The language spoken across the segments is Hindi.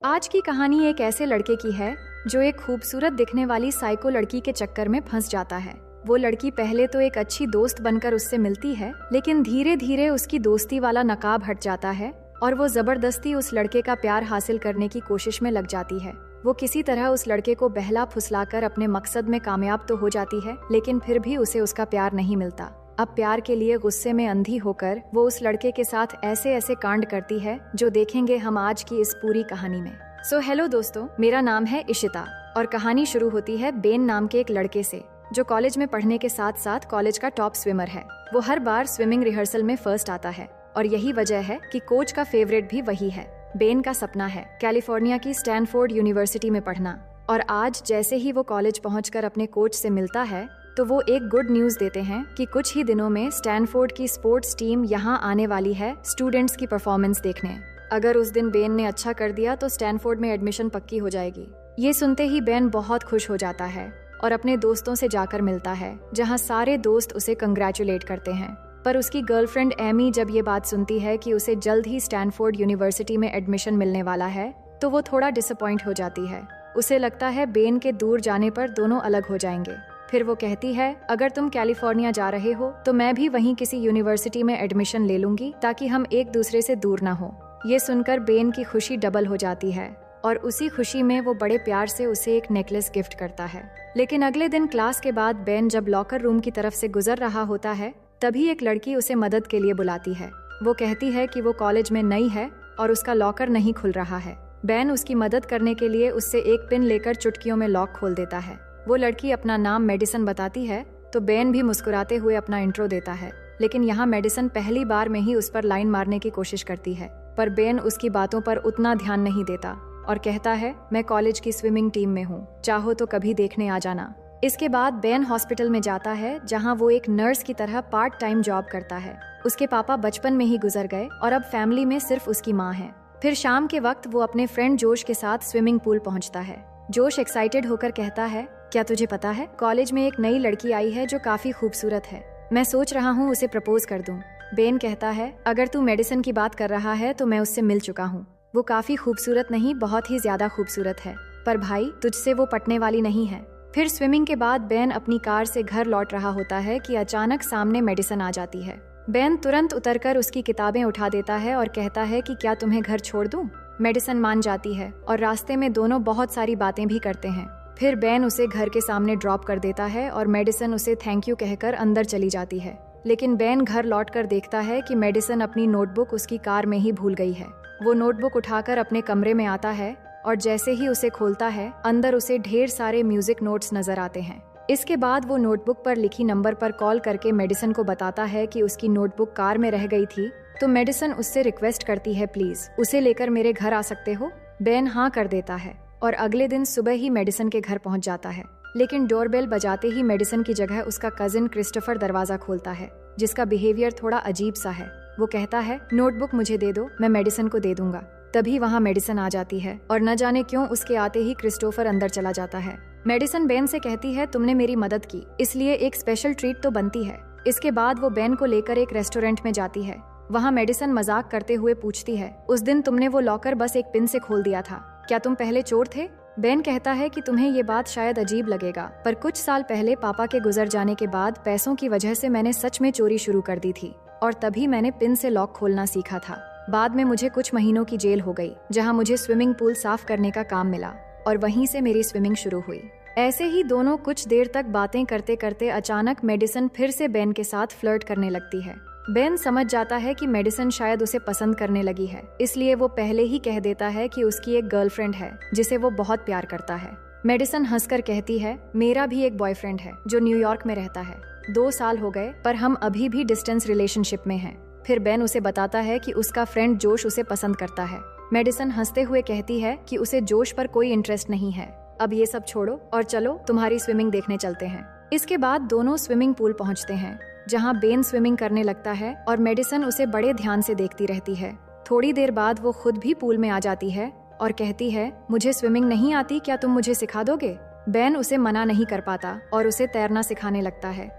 आज की कहानी एक ऐसे लड़के की है जो एक खूबसूरत दिखने वाली साइको लड़की के चक्कर में फंस जाता है। वो लड़की पहले तो एक अच्छी दोस्त बनकर उससे मिलती है, लेकिन धीरे धीरे उसकी दोस्ती वाला नकाब हट जाता है और वो जबरदस्ती उस लड़के का प्यार हासिल करने की कोशिश में लग जाती है। वो किसी तरह उस लड़के को बहला फुसलाकर अपने मकसद में कामयाब तो हो जाती है, लेकिन फिर भी उसे उसका प्यार नहीं मिलता। अब प्यार के लिए गुस्से में अंधी होकर वो उस लड़के के साथ ऐसे ऐसे कांड करती है जो देखेंगे हम आज की इस पूरी कहानी में। हेलो दोस्तों, मेरा नाम है इशिता और कहानी शुरू होती है बेन नाम के एक लड़के से जो कॉलेज में पढ़ने के साथ साथ कॉलेज का टॉप स्विमर है। वो हर बार स्विमिंग रिहर्सल में फर्स्ट आता है और यही वजह है कि कोच का फेवरेट भी वही है। बेन का सपना है कैलिफोर्निया की स्टैनफोर्ड यूनिवर्सिटी में पढ़ना, और आज जैसे ही वो कॉलेज पहुंचकर अपने कोच से मिलता है तो वो एक गुड न्यूज देते हैं कि कुछ ही दिनों में स्टैनफोर्ड की स्पोर्ट्स टीम यहाँ आने वाली है स्टूडेंट्स की परफॉर्मेंस देखने। अगर उस दिन बेन ने अच्छा कर दिया तो स्टैनफोर्ड में एडमिशन पक्की हो जाएगी। ये सुनते ही बेन बहुत खुश हो जाता है और अपने दोस्तों से जाकर मिलता है, जहाँ सारे दोस्त उसे कंग्रेचुलेट करते हैं। पर उसकी गर्लफ्रेंड एमी जब ये बात सुनती है कि उसे जल्द ही स्टैनफोर्ड यूनिवर्सिटी में एडमिशन मिलने वाला है तो वो थोड़ा डिसअपॉइंट हो जाती है। उसे लगता है बेन के दूर जाने पर दोनों अलग हो जाएंगे। फिर वो कहती है, अगर तुम कैलिफोर्निया जा रहे हो तो मैं भी वहीं किसी यूनिवर्सिटी में एडमिशन ले लूंगी ताकि हम एक दूसरे से दूर ना हो। ये सुनकर बेन की खुशी डबल हो जाती है और उसी खुशी में वो बड़े प्यार से उसे एक नेकलेस गिफ्ट करता है। लेकिन अगले दिन क्लास के बाद बेन जब लॉकर रूम की तरफ से गुजर रहा होता है तभी एक लड़की उसे मदद के लिए बुलाती है। वो कहती है कि वो कॉलेज में नई है और उसका लॉकर नहीं खुल रहा है। बेन उसकी मदद करने के लिए उससे एक पिन लेकर चुटकियों में लॉक खोल देता है। वो लड़की अपना नाम मेडिसन बताती है तो बेन भी मुस्कुराते हुए अपना इंट्रो देता है, लेकिन यहाँ मेडिसन पहली बार में ही उस पर लाइन मारने की कोशिश करती है। पर बेन उसकी बातों पर उतना ध्यान नहीं देता और कहता है, मैं कॉलेज की स्विमिंग टीम में हूँ, चाहो तो कभी देखने आ जाना। इसके बाद बेन हॉस्पिटल में जाता है जहाँ वो एक नर्स की तरह पार्ट टाइम जॉब करता है। उसके पापा बचपन में ही गुजर गए और अब फैमिली में सिर्फ उसकी माँ है। फिर शाम के वक्त वो अपने फ्रेंड जोश के साथ स्विमिंग पूल पहुँचता है। जोश एक्साइटेड होकर कहता है, क्या तुझे पता है कॉलेज में एक नई लड़की आई है जो काफी खूबसूरत है, मैं सोच रहा हूँ उसे प्रपोज कर दूं। बेन कहता है, अगर तू मेडिसिन की बात कर रहा है तो मैं उससे मिल चुका हूँ। वो काफी खूबसूरत नहीं, बहुत ही ज्यादा खूबसूरत है, पर भाई तुझसे वो पटने वाली नहीं है। फिर स्विमिंग के बाद बेन अपनी कार से घर लौट रहा होता है कि अचानक सामने मेडिसिन आ जाती है। बेन तुरंत उतरकर उसकी किताबें उठा देता है और कहता है कि क्या तुम्हें घर छोड़ दूं? मेडिसिन मान जाती है और रास्ते में दोनों बहुत सारी बातें भी करते हैं। फिर बेन उसे घर के सामने ड्रॉप कर देता है और मेडिसिन उसे थैंक यू कहकर अंदर चली जाती है। लेकिन बेन घर लौटकर देखता है कि मेडिसिन अपनी नोटबुक उसकी कार में ही भूल गई है। वो नोटबुक उठाकर अपने कमरे में आता है और जैसे ही उसे खोलता है अंदर उसे ढेर सारे म्यूजिक नोट्स नजर आते हैं। इसके बाद वो नोटबुक पर लिखी नंबर पर कॉल करके मेडिसिन को बताता है कि उसकी नोटबुक कार में रह गई थी, तो मेडिसिन उससे रिक्वेस्ट करती है, प्लीज उसे लेकर मेरे घर आ सकते हो? बेन हाँ कर देता है और अगले दिन सुबह ही मेडिसिन के घर पहुंच जाता है। लेकिन डोरबेल बजाते ही मेडिसिन की जगह उसका कजिन क्रिस्टोफर दरवाजा खोलता है, जिसका बिहेवियर थोड़ा अजीब सा है। वो कहता है, नोटबुक मुझे दे दो, मैं मेडिसिन को दे दूंगा। तभी वहाँ मेडिसिन आ जाती है और न जाने क्यों उसके आते ही क्रिस्टोफर अंदर चला जाता है। मेडिसिन बेन से कहती है, तुमने मेरी मदद की, इसलिए एक स्पेशल ट्रीट तो बनती है। इसके बाद वो बेन को लेकर एक रेस्टोरेंट में जाती है। वहाँ मेडिसिन मजाक करते हुए पूछती है, उस दिन तुमने वो लॉकर बस एक पिन से खोल दिया था, क्या तुम पहले चोर थे? बेन कहता है कि तुम्हें ये बात शायद अजीब लगेगा, पर कुछ साल पहले पापा के गुजर जाने के बाद पैसों की वजह से मैंने सच में चोरी शुरू कर दी थी और तभी मैंने पिन से लॉक खोलना सीखा था। बाद में मुझे कुछ महीनों की जेल हो गई, जहाँ मुझे स्विमिंग पूल साफ करने का काम मिला और वहीं से मेरी स्विमिंग शुरू हुई। ऐसे ही दोनों कुछ देर तक बातें करते करते अचानक मेडिसिन फिर से बेन के साथ फ्लर्ट करने लगती है। बेन समझ जाता है कि मेडिसिन शायद उसे पसंद करने लगी है, इसलिए वो पहले ही कह देता है कि उसकी एक गर्लफ्रेंड है जिसे वो बहुत प्यार करता है। मेडिसिन हंसकर कहती है, मेरा भी एक बॉयफ्रेंड है जो न्यूयॉर्क में रहता है, 2 साल हो गए पर हम अभी भी डिस्टेंस रिलेशनशिप में हैं। फिर बेन उसे बताता है कि उसका फ्रेंड जोश उसे पसंद करता है। मेडिसिन हंसते हुए कहती है कि उसे जोश पर कोई इंटरेस्ट नहीं है। अब ये सब छोड़ो और चलो तुम्हारी स्विमिंग देखने चलते हैं। इसके बाद दोनों स्विमिंग पूल पहुंचते हैं, जहां बेन स्विमिंग करने लगता है और मेडिसिन उसे बड़े ध्यान से देखती रहती है। थोड़ी देर बाद वो खुद भी पूल में आ जाती है और कहती है, मुझे स्विमिंग नहीं आती, क्या तुम मुझे सिखा दोगे? बेन उसे मना नहीं कर पाता और उसे तैरना सिखाने लगता है,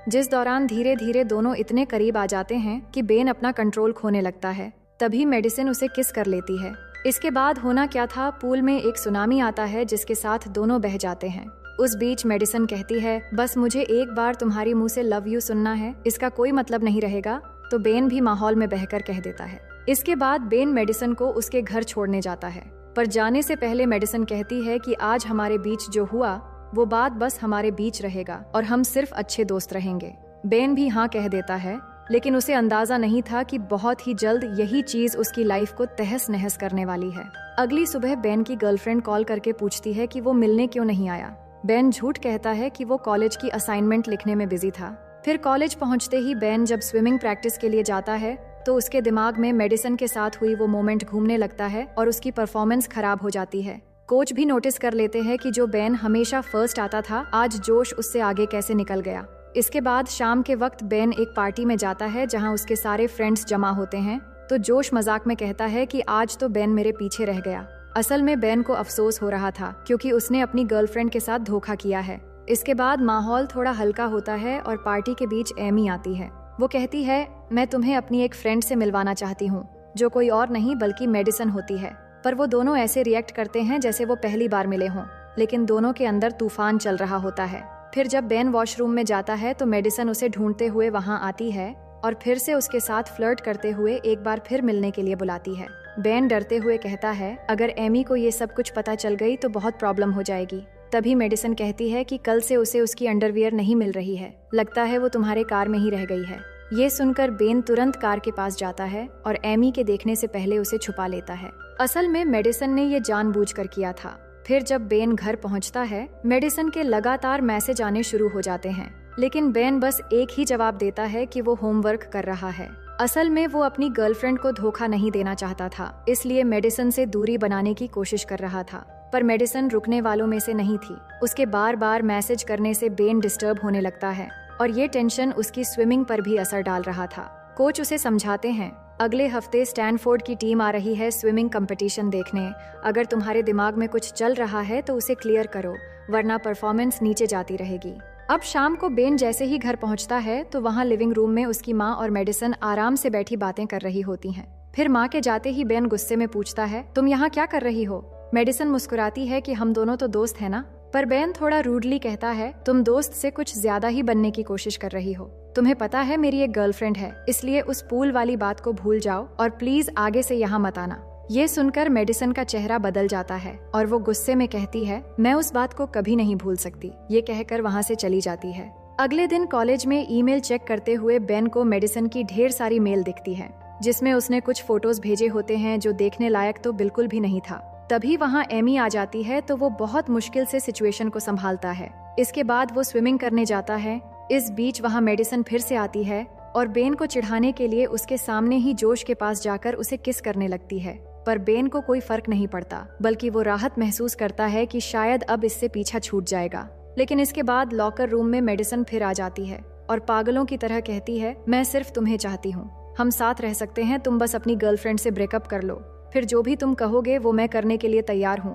जिस दौरान धीरे धीरे दोनों इतने करीब आ जाते हैं कि बेन अपना कंट्रोल खोने लगता है। तभी मेडिसिन उसे किस कर लेती है इसके बाद होना क्या था, पूल में एक सुनामी आता है जिसके साथ दोनों बह जाते हैं। उस बीच मेडिसन कहती है, बस मुझे एक बार तुम्हारी मुंह से लव यू सुनना है, इसका कोई मतलब नहीं रहेगा। तो बेन भी माहौल में बहकर कह देता है। इसके बाद बेन मेडिसन को उसके घर छोड़ने जाता है, पर जाने से पहले मेडिसन कहती है कि आज हमारे बीच जो हुआ वो बात बस हमारे बीच रहेगा और हम सिर्फ अच्छे दोस्त रहेंगे। बेन भी हाँ कह देता है, लेकिन उसे अंदाजा नहीं था कि बहुत ही जल्द यही चीज उसकी लाइफ को तहस नहस करने वाली है। अगली सुबह बेन की गर्लफ्रेंड कॉल करके पूछती है कि वो मिलने क्यों नहीं आया। बेन झूठ कहता है कि वो कॉलेज की असाइनमेंट लिखने में बिजी था। फिर कॉलेज पहुंचते ही बेन जब स्विमिंग प्रैक्टिस के लिए जाता है तो उसके दिमाग में मेडिसन के साथ हुई वो मोमेंट घूमने लगता है और उसकी परफॉर्मेंस खराब हो जाती है। कोच भी नोटिस कर लेते हैं कि जो बेन हमेशा फर्स्ट आता था, आज जोश उससे आगे कैसे निकल गया। इसके बाद शाम के वक्त बेन एक पार्टी में जाता है जहां उसके सारे फ्रेंड्स जमा होते हैं। तो जोश मजाक में कहता है कि आज तो बेन मेरे पीछे रह गया। असल में बेन को अफसोस हो रहा था क्योंकि उसने अपनी गर्लफ्रेंड के साथ धोखा किया है। इसके बाद माहौल थोड़ा हल्का होता है और पार्टी के बीच एमी आती है। वो कहती है, मैं तुम्हें अपनी एक फ्रेंड से मिलवाना चाहती हूँ, जो कोई और नहीं बल्कि मेडिसन होती है। पर वो दोनों ऐसे रिएक्ट करते हैं जैसे वो पहली बार मिले हों, लेकिन दोनों के अंदर तूफान चल रहा होता है। फिर जब बेन वॉशरूम में जाता है तो मेडिसन उसे ढूंढते हुए वहाँ आती है और फिर से उसके साथ फ्लर्ट करते हुए एक बार फिर मिलने के लिए बुलाती है। बेन डरते हुए कहता है, अगर एमी को ये सब कुछ पता चल गई तो बहुत प्रॉब्लम हो जाएगी। तभी मेडिसन कहती है कि कल से उसे उसकी अंडरवियर नहीं मिल रही है, लगता है वो तुम्हारे कार में ही रह गई है। ये सुनकर बेन तुरंत कार के पास जाता है और एमी के देखने से पहले उसे छुपा लेता है। असल में मेडिसन ने ये जानबूझकर किया था। फिर जब बेन घर पहुंचता है, मेडिसन के लगातार मैसेज आने शुरू हो जाते हैं, लेकिन बेन बस एक ही जवाब देता है कि वो होमवर्क कर रहा है। असल में वो अपनी गर्लफ्रेंड को धोखा नहीं देना चाहता था, इसलिए मेडिसन से दूरी बनाने की कोशिश कर रहा था। पर मेडिसन रुकने वालों में से नहीं थी। उसके बार बार मैसेज करने से बेन डिस्टर्ब होने लगता है और ये टेंशन उसकी स्विमिंग पर भी असर डाल रहा था। कोच उसे समझाते हैं, अगले हफ्ते स्टैनफोर्ड की टीम आ रही है स्विमिंग कंपटीशन देखने। अगर तुम्हारे दिमाग में कुछ चल रहा है तो उसे क्लियर करो, वरना परफॉर्मेंस नीचे जाती रहेगी। अब शाम को बेन जैसे ही घर पहुंचता है तो वहां लिविंग रूम में उसकी माँ और मेडिसन आराम से बैठी बातें कर रही होती हैं। फिर माँ के जाते ही बेन गुस्से में पूछता है, तुम यहाँ क्या कर रही हो? मेडिसन मुस्कुराती है कि हम दोनों तो दोस्त हैं ना। पर बेन थोड़ा रूडली कहता है, तुम दोस्त से कुछ ज्यादा ही बनने की कोशिश कर रही हो। तुम्हें पता है मेरी एक गर्लफ्रेंड है, इसलिए उस पूल वाली बात को भूल जाओ और प्लीज आगे से यहाँ मत आना। ये सुनकर मेडिसन का चेहरा बदल जाता है और वो गुस्से में कहती है, मैं उस बात को कभी नहीं भूल सकती। ये कहकर वहाँ से चली जाती है। अगले दिन कॉलेज में ईमेल चेक करते हुए बेन को मेडिसन की ढेर सारी मेल दिखती है, जिसमें उसने कुछ फोटोज भेजे होते हैं जो देखने लायक तो बिल्कुल भी नहीं था। तभी वहाँ एमी आ जाती है तो वो बहुत मुश्किल से सिचुएशन को संभालता है। इसके बाद वो स्विमिंग करने जाता है। इस बीच वहाँ मेडिसन फिर से आती है और बेन को चिढ़ाने के लिए उसके सामने ही जोश के पास जाकर उसे किस करने लगती है। पर बेन को कोई फर्क नहीं पड़ता, बल्कि वो राहत महसूस करता है कि शायद अब इससे पीछा छूट जाएगा। लेकिन इसके बाद लॉकर रूम में मेडिसन फिर आ जाती है और पागलों की तरह कहती है, मैं सिर्फ तुम्हें चाहती हूँ, हम साथ रह सकते हैं, तुम बस अपनी गर्लफ्रेंड से ब्रेकअप कर लो, फिर जो भी तुम कहोगे वो मैं करने के लिए तैयार हूँ।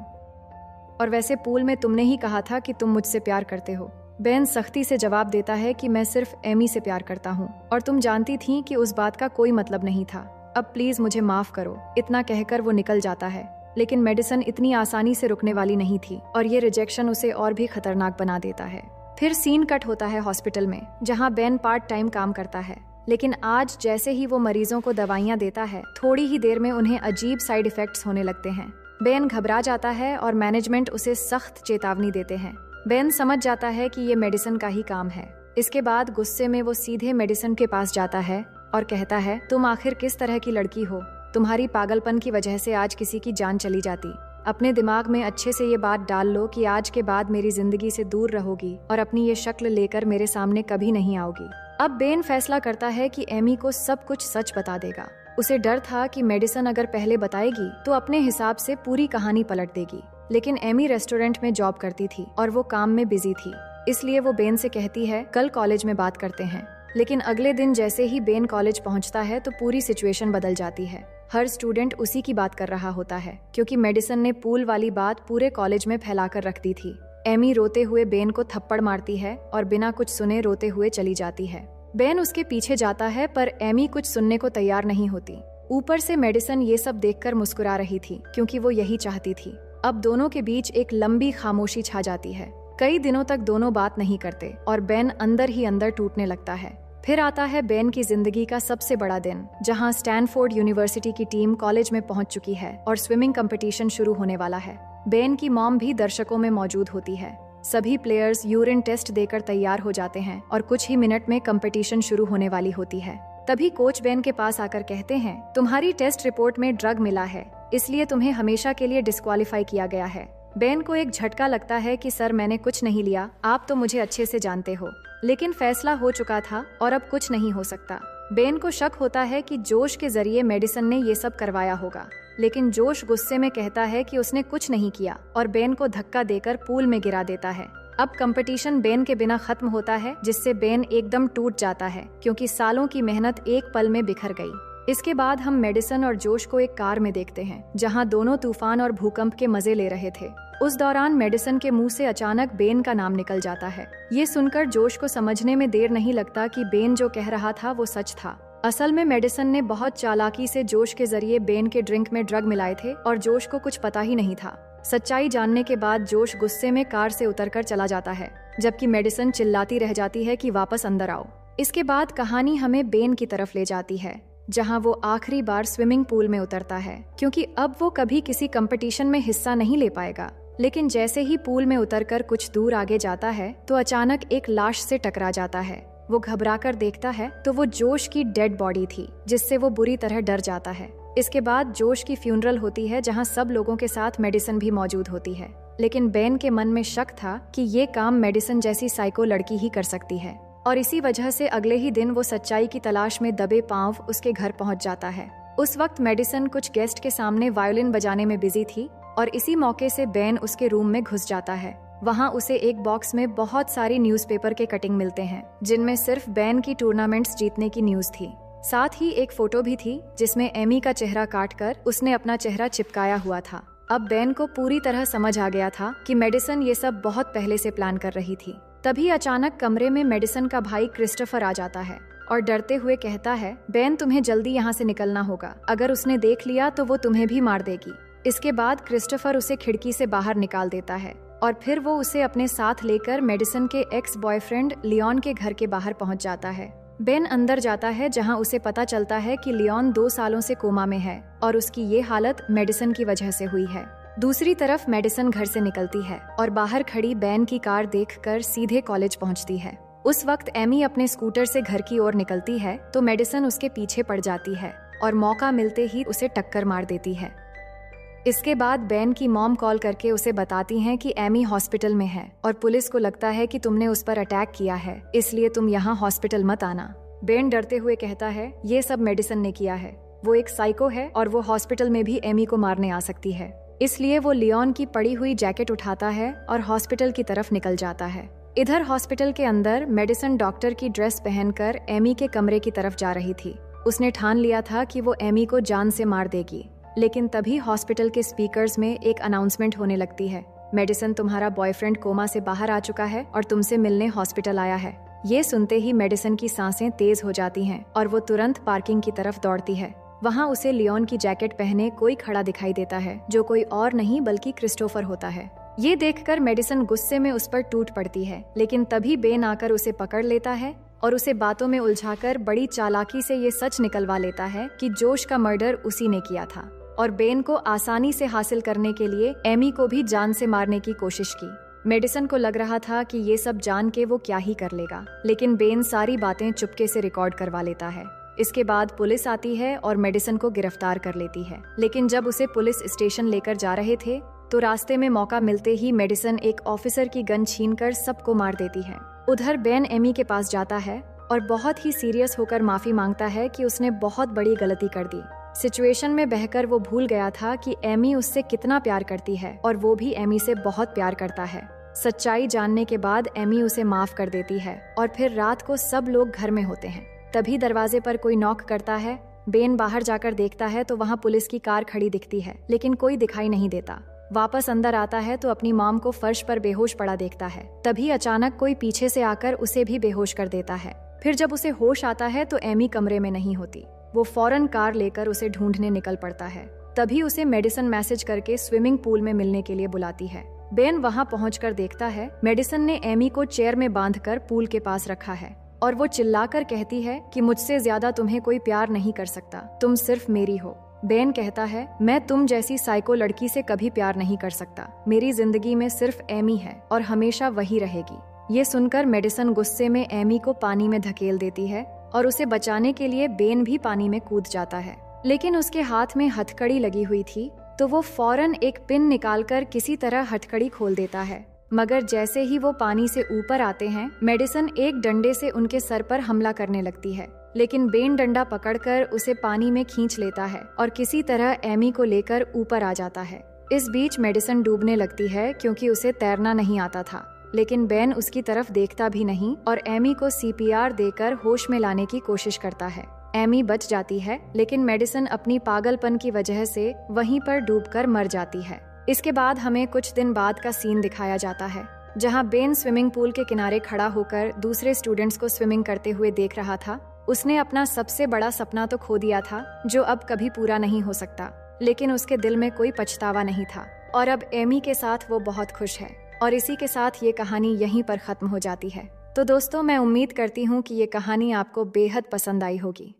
और वैसे पूल में तुमने ही कहा था कि तुम मुझसे प्यार करते हो। बेन सख्ती से जवाब देता है कि मैं सिर्फ एमी से प्यार करता हूँ और तुम जानती थी कि उस बात का कोई मतलब नहीं था। अब प्लीज मुझे माफ करो। इतना कहकर वो निकल जाता है, लेकिन मेडिसन इतनी आसानी से रुकने वाली नहीं थी और ये रिजेक्शन उसे और भी खतरनाक बना देता है। फिर सीन कट होता है हॉस्पिटल में, जहाँ बेन पार्ट टाइम काम करता है। लेकिन आज जैसे ही वो मरीजों को दवाइयाँ देता है, थोड़ी ही देर में उन्हें अजीब साइड इफेक्ट्स होने लगते हैं। बेन घबरा जाता है और मैनेजमेंट उसे सख्त चेतावनी देते हैं। बेन समझ जाता है कि ये मेडिसन का ही काम है। इसके बाद गुस्से में वो सीधे मेडिसन के पास जाता है और कहता है, तुम आखिर किस तरह की लड़की हो? तुम्हारी पागलपन की वजह से आज किसी की जान चली जाती। अपने दिमाग में अच्छे से ये बात डाल लो कि आज के बाद मेरी जिंदगी से दूर रहोगी और अपनी ये शक्ल लेकर मेरे सामने कभी नहीं आओगी। अब बेन फैसला करता है कि एमी को सब कुछ सच बता देगा। उसे डर था कि मेडिसन अगर पहले बताएगी तो अपने हिसाब से पूरी कहानी पलट देगी, लेकिन एमी रेस्टोरेंट में जॉब करती थी और वो काम में बिजी थी, इसलिए वो बेन से कहती है, कल कॉलेज में बात करते हैं। लेकिन अगले दिन जैसे ही बेन कॉलेज पहुंचता है तो पूरी सिचुएशन बदल जाती है। हर स्टूडेंट उसी की बात कर रहा होता है, क्योंकि मेडिसन ने पूल वाली बात पूरे कॉलेज में फैलाकर रख दी थी। एमी रोते हुए बेन को थप्पड़ मारती है और बिना कुछ सुने रोते हुए चली जाती है। बेन उसके पीछे जाता है पर एमी कुछ सुनने को तैयार नहीं होती। ऊपर से मेडिसन ये सब देखकर मुस्कुरा रही थी, क्योंकि वो यही चाहती थी। अब दोनों के बीच एक लंबी खामोशी छा जाती है। कई दिनों तक दोनों बात नहीं करते और बेन अंदर ही अंदर टूटने लगता है। फिर आता है बेन की जिंदगी का सबसे बड़ा दिन, जहां स्टैनफोर्ड यूनिवर्सिटी की टीम कॉलेज में पहुंच चुकी है और स्विमिंग कंपटीशन शुरू होने वाला है। बेन की मॉम भी दर्शकों में मौजूद होती है। सभी प्लेयर्स यूरिन टेस्ट देकर तैयार हो जाते हैं और कुछ ही मिनट में कंपटीशन शुरू होने वाली होती है। तभी कोच बेन के पास आकर कहते हैं, तुम्हारी टेस्ट रिपोर्ट में ड्रग मिला है, इसलिए तुम्हें हमेशा के लिए डिस्क्वालीफाई किया गया है। बेन को एक झटका लगता है कि सर मैंने कुछ नहीं लिया, आप तो मुझे अच्छे से जानते हो। लेकिन फैसला हो चुका था और अब कुछ नहीं हो सकता। बेन को शक होता है कि जोश के जरिए मेडिसन ने ये सब करवाया होगा, लेकिन जोश गुस्से में कहता है कि उसने कुछ नहीं किया और बेन को धक्का देकर पूल में गिरा देता है। अब कंपटीशन बेन के बिना खत्म होता है, जिससे बेन एकदम टूट जाता है, क्योंकि सालों की मेहनत एक पल में बिखर गई। इसके बाद हम मेडिसन और जोश को एक कार में देखते हैं, जहां दोनों तूफान और भूकंप के मजे ले रहे थे। उस दौरान मेडिसन के मुंह से अचानक बेन का नाम निकल जाता है। ये सुनकर जोश को समझने में देर नहीं लगता कि बेन जो कह रहा था वो सच था। असल में मेडिसन ने बहुत चालाकी से जोश के जरिए बेन के ड्रिंक में ड्रग मिलाए थे और जोश को कुछ पता ही नहीं था। सच्चाई जानने के बाद जोश गुस्से में कार से उतरकर चला जाता है, जबकि मेडिसन चिल्लाती रह जाती है कि वापस अंदर आओ। इसके बाद कहानी हमें बेन की तरफ ले जाती है, जहां वो आखिरी बार स्विमिंग पूल में उतरता है, क्योंकि अब वो कभी किसी कंपटीशन में हिस्सा नहीं ले पाएगा। लेकिन जैसे ही पूल में उतरकर कुछ दूर आगे जाता है तो अचानक एक लाश से टकरा जाता है। वो घबराकर देखता है तो वो जोश की डेड बॉडी थी, जिससे वो बुरी तरह डर जाता है। इसके बाद जोश की फ्यूनरल होती है, जहां सब लोगों के साथ मेडिसन भी मौजूद होती है। लेकिन बेन के मन में शक था कि ये काम मेडिसन जैसी साइको लड़की ही कर सकती है, और इसी वजह से अगले ही दिन वो सच्चाई की तलाश में दबे पांव उसके घर पहुंच जाता है। उस वक्त मेडिसन कुछ गेस्ट के सामने वायोलिन बजाने में बिजी थी और इसी मौके से बेन उसके रूम में घुस जाता है। वहाँ उसे एक बॉक्स में बहुत सारी न्यूज़पेपर के कटिंग मिलते हैं, जिनमें सिर्फ बेन की टूर्नामेंट्स जीतने की न्यूज थी। साथ ही एक फोटो भी थी जिसमें एमी का चेहरा काटकर उसने अपना चेहरा चिपकाया हुआ था। अब बेन को पूरी तरह समझ आ गया था कि मेडिसन ये सब बहुत पहले से प्लान कर रही थी। तभी अचानक कमरे में मेडिसन का भाई क्रिस्टोफर आ जाता है और डरते हुए कहता है, बेन तुम्हें जल्दी यहाँ से निकलना होगा, अगर उसने देख लिया तो वो तुम्हें भी मार देगी। इसके बाद क्रिस्टोफर उसे खिड़की से बाहर निकाल देता है और फिर वो उसे अपने साथ लेकर मेडिसन के एक्स बॉयफ्रेंड लियोन के घर के बाहर पहुंच जाता है। बेन अंदर जाता है, जहां उसे पता चलता है कि लियोन 2 सालों से कोमा में है और उसकी ये हालत मेडिसन की वजह से हुई है। दूसरी तरफ मेडिसन घर से निकलती है और बाहर खड़ी बेन की कार देखकर सीधे कॉलेज पहुंचती है। उस वक्त एमी अपने स्कूटर से घर की ओर निकलती है तो मेडिसन उसके पीछे पड़ जाती है और मौका मिलते ही उसे टक्कर मार देती है। इसके बाद बेन की मॉम कॉल करके उसे बताती हैं कि एमी हॉस्पिटल में है और पुलिस को लगता है कि तुमने उस पर अटैक किया है, इसलिए तुम यहाँ हॉस्पिटल मत आना। बेन डरते हुए कहता है, ये सब मेडिसन ने किया है, वो एक साइको है और वो हॉस्पिटल में भी एमी को मारने आ सकती है। इसलिए वो लियोन की पड़ी हुई जैकेट उठाता है और हॉस्पिटल की तरफ निकल जाता है। इधर हॉस्पिटल के अंदर मेडिसन डॉक्टर की ड्रेस पहनकर एमी के कमरे की तरफ जा रही थी। उसने ठान लिया था कि वो एमी को जान से मार देगी, लेकिन तभी हॉस्पिटल के स्पीकर्स में एक अनाउंसमेंट होने लगती है, मेडिसन तुम्हारा बॉयफ्रेंड कोमा से बाहर आ चुका है और तुमसे मिलने हॉस्पिटल आया है। ये सुनते ही मेडिसन की सांसें तेज हो जाती हैं और वो तुरंत पार्किंग की तरफ दौड़ती है। वहाँ उसे लियोन की जैकेट पहने कोई खड़ा दिखाई देता है, जो कोई और नहीं बल्कि क्रिस्टोफर होता है। ये देखकर मेडिसन गुस्से में उस पर टूट पड़ती है, लेकिन तभी बेन आकर उसे पकड़ लेता है और उसे बातों में उलझाकर बड़ी चालाकी से ये सच निकलवा लेता है कि जोश का मर्डर उसी ने किया था और बेन को आसानी से हासिल करने के लिए एमी को भी जान से मारने की कोशिश की। मेडिसन को लग रहा था कि ये सब जान के वो क्या ही कर लेगा, लेकिन बेन सारी बातें चुपके से रिकॉर्ड करवा लेता है। इसके बाद पुलिस आती है और मेडिसन को गिरफ्तार कर लेती है, लेकिन जब उसे पुलिस स्टेशन लेकर जा रहे थे तो रास्ते में मौका मिलते ही मेडिसन एक ऑफिसर की गन छीनकर सबको मार देती है। उधर बेन एमी के पास जाता है और बहुत ही सीरियस होकर माफी मांगता है कि उसने बहुत बड़ी गलती कर दी। सिचुएशन में बहकर वो भूल गया था कि एमी उससे कितना प्यार करती है और वो भी एमी से बहुत प्यार करता है। सच्चाई जानने के बाद एमी उसे माफ कर देती है और फिर रात को सब लोग घर में होते हैं। तभी दरवाजे पर कोई नॉक करता है। बेन बाहर जाकर देखता है तो वहाँ पुलिस की कार खड़ी दिखती है, लेकिन कोई दिखाई नहीं देता। वापस अंदर आता है तो अपनी मॉम को फर्श पर बेहोश पड़ा देखता है। तभी अचानक कोई पीछे से आकर उसे भी बेहोश कर देता है। फिर जब उसे होश आता है तो एमी कमरे में नहीं होती। वो फौरन कार लेकर उसे ढूंढने निकल पड़ता है। तभी उसे मेडिसन मैसेज करके स्विमिंग पूल में मिलने के लिए बुलाती है। बेन वहां पहुंचकर देखता है मेडिसन ने एमी को चेयर में बांधकर पूल के पास रखा है और वो चिल्लाकर कहती है कि मुझसे ज्यादा तुम्हें कोई प्यार नहीं कर सकता, तुम सिर्फ मेरी हो। बेन कहता है मैं तुम जैसी साइको लड़की से कभी प्यार नहीं कर सकता, मेरी जिंदगी में सिर्फ एमी है और हमेशा वही रहेगी। ये सुनकर मेडिसन गुस्से में एमी को पानी में धकेल देती है और उसे बचाने के लिए बेन भी पानी में कूद जाता है, लेकिन उसके हाथ में हथकड़ी लगी हुई थी तो वो फौरन एक पिन निकालकर किसी तरह हथकड़ी खोल देता है। मगर जैसे ही वो पानी से ऊपर आते हैं मेडिसन एक डंडे से उनके सर पर हमला करने लगती है, लेकिन बेन डंडा पकड़कर उसे पानी में खींच लेता है और किसी तरह एमी को लेकर ऊपर आ जाता है। इस बीच मेडिसन डूबने लगती है क्योंकि उसे तैरना नहीं आता था, लेकिन बेन उसकी तरफ देखता भी नहीं और एमी को CPR देकर होश में लाने की कोशिश करता है। एमी बच जाती है, लेकिन मेडिसन अपनी पागलपन की वजह से वहीं पर डूबकर मर जाती है। इसके बाद हमें कुछ दिन बाद का सीन दिखाया जाता है, जहां बेन स्विमिंग पूल के किनारे खड़ा होकर दूसरे स्टूडेंट्स को स्विमिंग करते हुए देख रहा था। उसने अपना सबसे बड़ा सपना तो खो दिया था जो अब कभी पूरा नहीं हो सकता, लेकिन उसके दिल में कोई पछतावा नहीं था और अब एमी के साथ वो बहुत खुश है। और इसी के साथ ये कहानी यहीं पर खत्म हो जाती है। तो दोस्तों, मैं उम्मीद करती हूँ कि ये कहानी आपको बेहद पसंद आई होगी।